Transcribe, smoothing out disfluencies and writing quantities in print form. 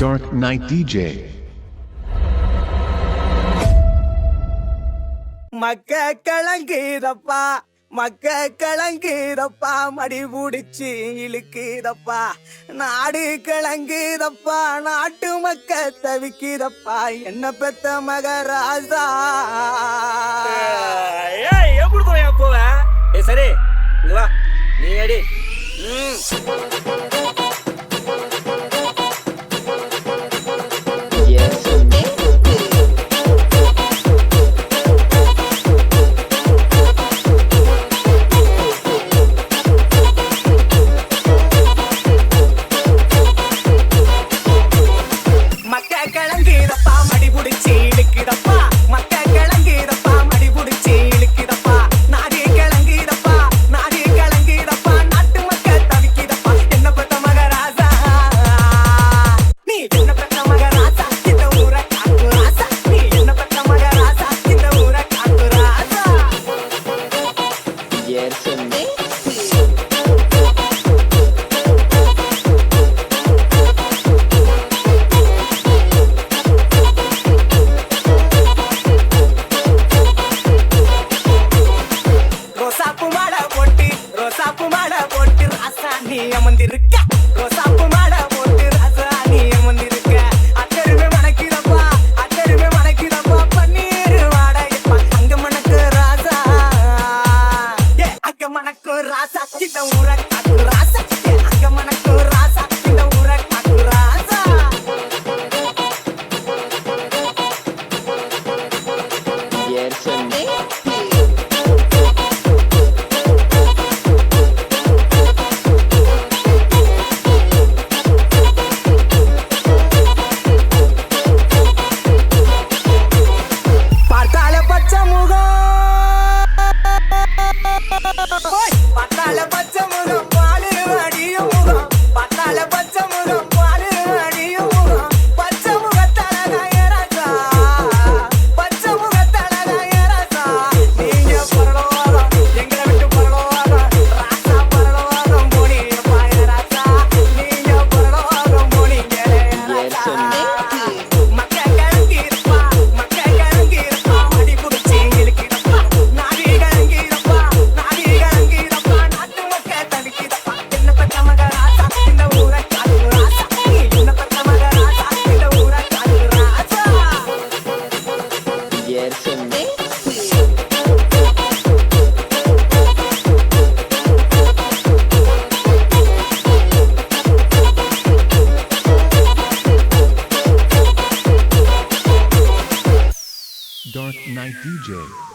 Dark Knight DJ. மக்க கலங்குதப்பா மக்க கலங்குதப்பா மடி புடிச்சு இழுக்குதப்பா நாடு கலங்குதப்பா நாட்டு மக்க தவிக்குதப்பா என்ன பெத்த மகராசா எப்படி போயா போவ சரி இங்க வா நீ அடி அமர்ந்திருக்க ரோசாப்பு மாட போட்டு ராசா நீ அமர்ந்திருக்க அத்தருமே மணக்கிறப்பா அத்தருமே மணக்கிறப்பா பன்னீர் வாடகைப்பா அங்க மணக்கு ராசா அங்க மணக்கு ராசா இந்த ஊரை காட்டு ராசா அங்க மணக்கு ராசா இந்த ஊரை காட்டு ராசா பத்தால பச்சை முகம் பாலு அடியும் முகம் பத்தால பச்சை முகம் பாலு அடியும் முகம் பச்சை முகத்தழகாய ராசா பச்சை முகத்தழகாய ராசா நீங்க பரலோகம் எங்களை விட்டு பரலோகம் ராசா பரலோகம் போனீங்க பாய ராசா நீங்க பரலோகம் போனீங்க ராசா மக்க கலங்கிருப்பா மக்க கலங்கிருப்பா மடி புடிச்சு இழுக்கிடப்பா நாடி கலங்கிருப்பா Dark Knight DJ.